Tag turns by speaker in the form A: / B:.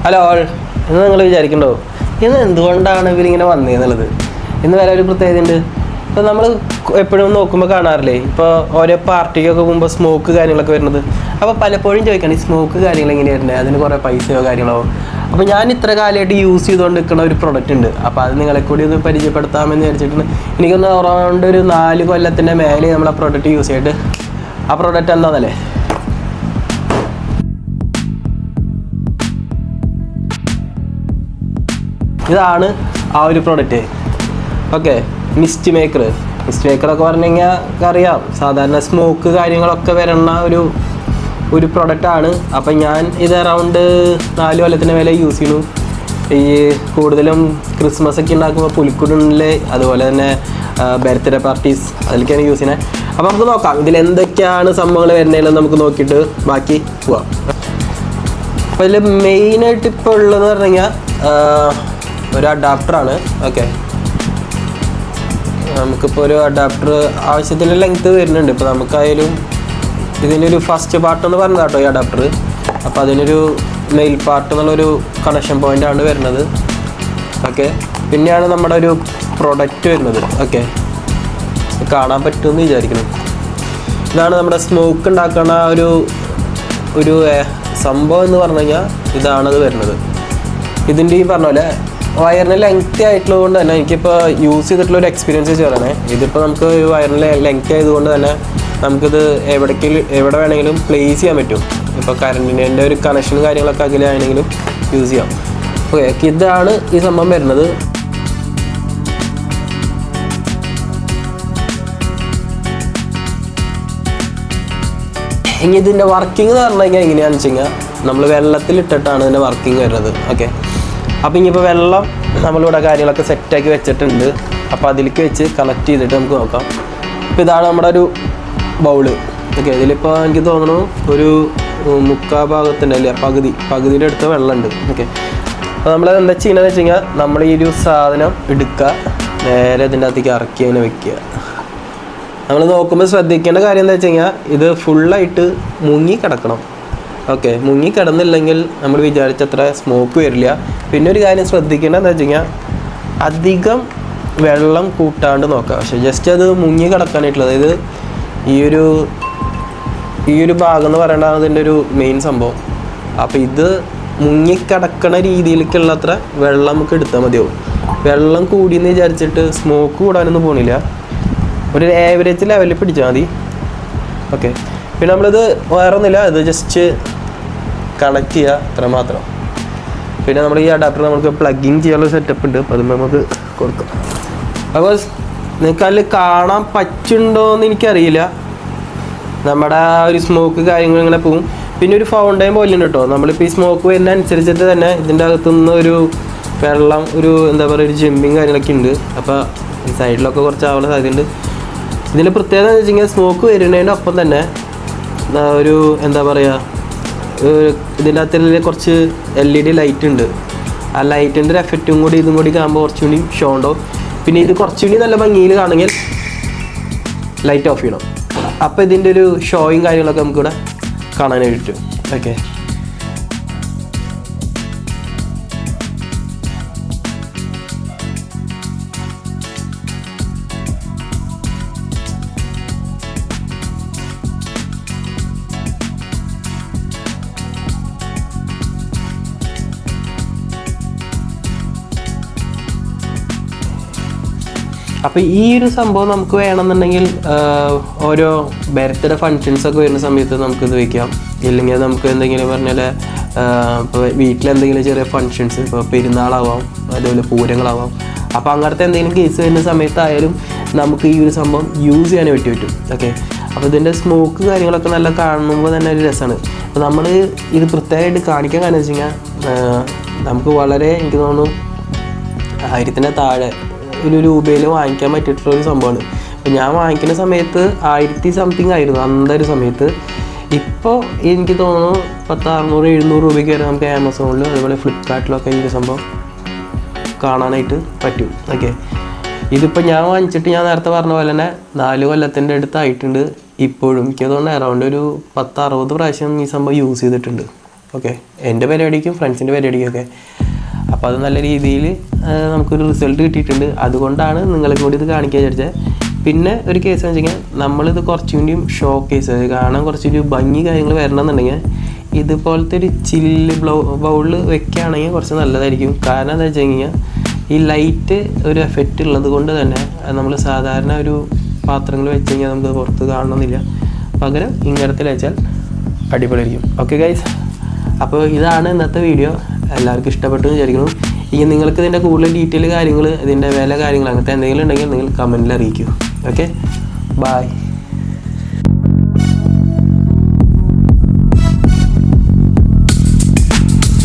A: Hello all, ഇന്ന് നിങ്ങൾ വിചാരിക്കണ്ടോ ഇന്ന് എന്തുകൊണ്ടാണ് ഇവരിങ്ങനെ വന്നതെന്നുള്ളത്. ഇന്ന് വേറെ ഒരു പ്രത്യേകത ഉണ്ട്. ഇപ്പോൾ നമ്മൾ എപ്പോഴും നോക്കുമ്പോൾ കാണാറില്ലേ, ഇപ്പോൾ ഓരോ പാർട്ടിക്കൊക്കെ പോകുമ്പോൾ സ്മോക്ക് കാര്യങ്ങളൊക്കെ വരുന്നത്. അപ്പോൾ പലപ്പോഴും ചോദിക്കണം ഈ സ്മോക്ക് കാര്യങ്ങൾ എങ്ങനെയാണ് വരുന്നത്, അതിന് കുറേ പൈസയോ കാര്യങ്ങളോ. അപ്പോൾ ഞാൻ ഇത്ര കാലമായിട്ട് യൂസ് ചെയ്തുകൊണ്ട് നിൽക്കുന്ന ഒരു പ്രൊഡക്റ്റ് ഉണ്ട്. അപ്പോൾ അത് നിങ്ങളെ കൂടി ഒന്ന് പരിചയപ്പെടുത്താമെന്ന് വിചാരിച്ചിട്ടുണ്ട്. എനിക്കൊന്ന് അറൗണ്ട് ഒരു 4 കൊല്ലത്തിൻ്റെ മേലെ നമ്മൾ ആ പ്രൊഡക്റ്റ് യൂസ് ചെയ്തിട്ട്. ആ പ്രൊഡക്റ്റ് എന്താണെന്നല്ലേ, ഇതാണ് ആ ഒരു പ്രൊഡക്റ്റ്. ഓക്കെ, മിസ്റ്റ് മേക്കറൊക്കെ പറഞ്ഞു കഴിഞ്ഞാൽ അറിയാം, സാധാരണ സ്മോക്ക് കാര്യങ്ങളൊക്കെ വരുന്ന ഒരു പ്രൊഡക്റ്റാണ്. അപ്പം ഞാൻ ഇത് അറൗണ്ട് 4 കൊല്ലത്തിന് മേലെ യൂസ് ചെയ്യുന്നു. ഈ കൂടുതലും ക്രിസ്മസ് ഒക്കെ ഉണ്ടാക്കുമ്പോൾ പുലിക്കുടിലെ, അതുപോലെ തന്നെ ബർത്ത്ഡേ പാർട്ടീസ്, അതിലേക്കാണ് യൂസ് ചെയ്യുന്നത്. അപ്പോൾ നമുക്ക് നോക്കാം ഇതിൽ എന്തൊക്കെയാണ് സംഭവങ്ങൾ വരുന്നതെന്ന് നമുക്ക് നോക്കിയിട്ട് ബാക്കി പോവാം. അപ്പോൾ ഇതിൽ മെയിനായിട്ട് ഇപ്പോൾ ഉള്ളതെന്ന് പറഞ്ഞു കഴിഞ്ഞാൽ ഒരു അഡാപ്റ്ററാണ്. ഓക്കെ, നമുക്കിപ്പോൾ ഒരു അഡാപ്റ്റർ ആവശ്യത്തിന് ലെങ്ത്ത് വരുന്നുണ്ട്. ഇപ്പോൾ നമുക്കായാലും ഇതിനൊരു ഫസ്റ്റ് പാർട്ട് എന്ന് പറഞ്ഞത് കേട്ടോ ഈ അഡാപ്റ്റർ. അപ്പോൾ അതിനൊരു മെയിൽ പാർട്ട് എന്നുള്ളൊരു കണക്ഷൻ പോയിൻ്റാണ് വരുന്നത്. ഓക്കെ, പിന്നെയാണ് നമ്മുടെ ഒരു പ്രൊഡക്റ്റ് വരുന്നത്. ഓക്കെ, കാണാൻ പറ്റുമെന്ന് വിചാരിക്കുന്നു. ഇതാണ് നമ്മുടെ സ്മോക്ക് ഉണ്ടാക്കുന്ന ഒരു സംഭവം എന്ന് പറഞ്ഞു കഴിഞ്ഞാൽ ഇതാണത് വരുന്നത്. ഇതിൻ്റെ ഈ പറഞ്ഞ പോലെ വയറിന് ലെങ്ത്തി ആയിട്ടുള്ളത് കൊണ്ട് തന്നെ എനിക്കിപ്പോൾ യൂസ് ചെയ്തിട്ടുള്ള ഒരു എക്സ്പീരിയൻസ് വെച്ച് പറയണേ. ഇതിപ്പോൾ നമുക്ക് വയറിന് ലെങ്ത്തി ആയതുകൊണ്ട് തന്നെ നമുക്കിത് എവിടെ വേണമെങ്കിലും പ്ലേസ് ചെയ്യാൻ പറ്റും. ഇപ്പോൾ കറണ്ടിൻ്റെ ഒരു കണക്ഷനും കാര്യങ്ങളൊക്കെ അതിലാണെങ്കിലും യൂസ് ചെയ്യാം. ഓക്കെ, ഇതാണ് ഈ സംഭവം വരുന്നത്. ഇനി ഇതിൻ്റെ വർക്കിംഗ് എന്ന് പറഞ്ഞു കഴിഞ്ഞാൽ എങ്ങനെയാണെന്ന് വെച്ച് കഴിഞ്ഞാൽ നമ്മൾ വെള്ളത്തിലിട്ടിട്ടാണ് ഇതിൻ്റെ വർക്കിംഗ് വരുന്നത്. ഓക്കെ, അപ്പോൾ ഇനിയിപ്പോൾ വെള്ളം നമ്മളിവിടെ കാര്യങ്ങളൊക്കെ സെറ്റാക്കി വെച്ചിട്ടുണ്ട്. അപ്പോൾ അതിലേക്ക് വെച്ച് കണക്ട് ചെയ്തിട്ട് നമുക്ക് നോക്കാം. ഇപ്പോൾ ഇതാണ് നമ്മുടെ ഒരു ബൗള്. ഓക്കെ, ഇതിലിപ്പോൾ എനിക്ക് തോന്നുന്നു ഒരു 3/4 ഭാഗത്തിൻ്റെ അല്ലേ പകുതിയുടെ അടുത്ത് വെള്ളമുണ്ട്. ഓക്കെ, അപ്പോൾ നമ്മളത് എന്താ ചെയ്യുന്നതെന്ന് വെച്ച് കഴിഞ്ഞാൽ നമ്മൾ ഈ ഒരു സാധനം എടുക്കുക, നേരെ ഇതിൻ്റെ അകത്തേക്ക് ഇറക്കി അതിനെ വെക്കുക. നമ്മൾ നോക്കുമ്പോൾ ശ്രദ്ധിക്കേണ്ട കാര്യം എന്താ വെച്ച് കഴിഞ്ഞാൽ ഇത് ഫുള്ളായിട്ട് മുങ്ങി കിടക്കണം. ഓക്കെ, മുങ്ങി കിടന്നില്ലെങ്കിൽ നമ്മൾ വിചാരിച്ചത്ര സ്മോക്ക് വരില്ല. പിന്നെ ഒരു കാര്യം ശ്രദ്ധിക്കേണ്ടത് എന്താ വെച്ച് കഴിഞ്ഞാൽ അധികം വെള്ളം കൂട്ടാണ്ട് നോക്കുക. പക്ഷേ ജസ്റ്റ് അത് മുങ്ങി കിടക്കാനായിട്ടുള്ളത്, അതായത് ഈ ഒരു ഭാഗം എന്ന് പറയേണ്ടതാണ് ഇതിൻ്റെ ഒരു മെയിൻ സംഭവം. അപ്പോൾ ഇത് മുങ്ങിക്കിടക്കണ രീതിയിലേക്കുള്ളത്ര വെള്ളം നമുക്ക് എടുത്താൽ മതിയാവും. വെള്ളം കൂടിയെന്ന് വിചാരിച്ചിട്ട് സ്മോക്ക് കൂടാനൊന്നും പോണില്ല, ഒരു ആവറേജ് ലെവലിൽ പിടിച്ചാൽ മതി. ഓക്കെ, പിന്നെ നമ്മളിത് വേറെ ഒന്നുമില്ല, ഇത് ജസ്റ്റ് കണക്ട് ചെയ്യുക, അത്ര മാത്രം. പിന്നെ നമ്മൾ ഈ അഡാപ്റ്റർ നമുക്ക് പ്ലഗിങ് ചെയ്യാനുള്ള സെറ്റപ്പ് ഉണ്ട്. അപ്പോൾ അത് നമുക്ക് കൊടുക്കാം. അപ്പോൾ നിങ്ങൾക്ക് അതിൽ കാണാൻ പറ്റുന്നുണ്ടോയെന്ന് എനിക്കറിയില്ല. നമ്മുടെ ഒരു സ്മോക്ക് കാര്യങ്ങൾ ഇങ്ങനെ പോവും. പിന്നെ ഒരു ഫൗണ്ടൈൻ പോലെ ഉണ്ട് കേട്ടോ. നമ്മളിപ്പോൾ ഈ സ്മോക്ക് വരുന്ന അനുസരിച്ചിട്ട് തന്നെ ഇതിൻ്റെ അകത്തുനിന്ന് ഒരു വെള്ളം, എന്താ പറയുക, ഒരു ജമ്പിങ് കാര്യങ്ങളൊക്കെ ഉണ്ട്. അപ്പോൾ ഈ സൈഡിലൊക്കെ കുറച്ച് ആവാനുള്ള സാധ്യതയുണ്ട്. ഇതിൻ്റെ പ്രത്യേകത എന്ന് വെച്ച് കഴിഞ്ഞാൽ സ്മോക്ക് വരുന്നതിൻ്റെ ഒപ്പം തന്നെ ഒരു എന്താ പറയുക, ഇതിൻ്റെ അകത്തിൽ കുറച്ച് LED ലൈറ്റ് ഉണ്ട്. ആ ലൈറ്റിൻ്റെ ഒരു എഫക്റ്റും കൂടി ഇതും കൂടി കാണുമ്പോൾ കുറച്ചുകൂടി ഷോ ഉണ്ടാവും. പിന്നെ ഇത് കുറച്ചുകൂടി നല്ല ഭംഗിയിൽ കാണുമെങ്കിൽ ലൈറ്റ് ഓഫ് ചെയ്യണം. അപ്പോൾ ഇതിൻ്റെ ഒരു ഷോയും കാര്യങ്ങളൊക്കെ നമുക്കിവിടെ കാണാനായിട്ട് പറ്റും. ഓക്കെ, അപ്പോൾ ഈ ഒരു സംഭവം നമുക്ക് വേണമെന്നുണ്ടെങ്കിൽ ഓരോ ബർത്ത്ഡേ ഫങ്ഷൻസൊക്കെ വരുന്ന സമയത്ത് നമുക്കിത് വയ്ക്കാം. ഇല്ലെങ്കിൽ നമുക്ക് എന്തെങ്കിലും പറഞ്ഞാൽ ഇപ്പോൾ വീട്ടിലെന്തെങ്കിലും ചെറിയ ഫങ്ഷൻസ്, ഇപ്പോൾ പെരുന്നാളാവാം, അതുപോലെ പൂരങ്ങളാവാം. അപ്പോൾ അങ്ങനത്തെ എന്തെങ്കിലും കേസ് വരുന്ന സമയത്തായാലും നമുക്ക് ഈ ഒരു സംഭവം യൂസ് ചെയ്യാൻ പറ്റും. ഓക്കെ, അപ്പോൾ ഇതിൻ്റെ സ്മോക്ക് കാര്യങ്ങളൊക്കെ നല്ല കാണുമ്പോൾ തന്നെ ഒരു രസമാണ്. അപ്പോൾ നമ്മൾ ഇത് പ്രത്യേകമായിട്ട് കാണിക്കാൻ കാരണം വെച്ച് കഴിഞ്ഞാൽ നമുക്ക് വളരെ, എനിക്ക് തോന്നുന്നു 1000 താഴെ ഒരു രൂപയിൽ വാങ്ങിക്കാൻ പറ്റിയിട്ടുള്ളൊരു സംഭവമാണ്. അപ്പോൾ ഞാൻ വാങ്ങിക്കുന്ന സമയത്ത് 1000 സംതിങ് ആയിരുന്നു അന്നത്തെ ഒരു സമയത്ത്. ഇപ്പോൾ എനിക്ക് തോന്നുന്നു 600-700 രൂപയ്ക്ക് വരെ നമുക്ക് ആമസോണിലും അതുപോലെ ഫ്ലിപ്കാർട്ടിലൊക്കെ ഈ ഒരു സംഭവം കാണാനായിട്ട് പറ്റും. ഓക്കെ, ഇതിപ്പോൾ ഞാൻ വാങ്ങിച്ചിട്ട് ഞാൻ നേരത്തെ പറഞ്ഞ പോലെ തന്നെ 4 കൊല്ലത്തിൻ്റെ അടുത്തായിട്ടുണ്ട്. ഇപ്പോഴും എനിക്ക് തോന്നുന്നു അറൗണ്ട് ഒരു 10-60 പ്രാവശ്യം ഈ സംഭവം യൂസ് ചെയ്തിട്ടുണ്ട്. ഓക്കെ, എൻ്റെ പരിപാടിക്കും ഫ്രണ്ട്സിൻ്റെ പരിപാടിക്കൊക്കെ. അപ്പോൾ അത് നല്ല രീതിയിൽ നമുക്കൊരു റിസൾട്ട് കിട്ടിയിട്ടുണ്ട്. അതുകൊണ്ടാണ് നിങ്ങളെ കൂടി ഇത് കാണിക്കാൻ വിചാരിച്ചത്. പിന്നെ ഒരു കേസ് എന്ന് വെച്ച് കഴിഞ്ഞാൽ നമ്മളിത് കുറച്ചും കൂടിയും ഷോ കേസ് കാണാൻ കുറച്ചൊരു ഭംഗി കാര്യങ്ങൾ വരണമെന്നുണ്ടെങ്കിൽ ഇതുപോലത്തെ ഒരു ചില്ല് ബൗളിൽ വെക്കുകയാണെങ്കിൽ കുറച്ച് നല്ലതായിരിക്കും. കാരണം എന്താ വെച്ച് കഴിഞ്ഞാൽ ഈ ലൈറ്റ് ഒരു എഫക്റ്റ് ഉള്ളത് കൊണ്ട് തന്നെ നമ്മൾ സാധാരണ ഒരു പാത്രങ്ങൾ വെച്ച് കഴിഞ്ഞാൽ നമുക്ക് പുറത്ത് കാണണമെന്നില്ല. പകരം ഇങ്ങനത്തിൽ വെച്ചാൽ അടിപൊളിയായിരിക്കും. ഓക്കെ ഗൈസ്, അപ്പോൾ ഇതാണ് ഇന്നത്തെ വീഡിയോ. എല്ലാവർക്കും ഇഷ്ടപ്പെട്ടു എന്ന് വിചാരിക്കുന്നു. ഇനി നിങ്ങൾക്ക് ഇതിൻ്റെ കൂടുതൽ ഡീറ്റെയിൽ കാര്യങ്ങൾ, ഇതിൻ്റെ വില കാര്യങ്ങൾ അങ്ങനത്തെ എന്തെങ്കിലും ഉണ്ടെങ്കിൽ നിങ്ങൾ കമൻറ്റിൽ അറിയിക്കൂ. Okay, by.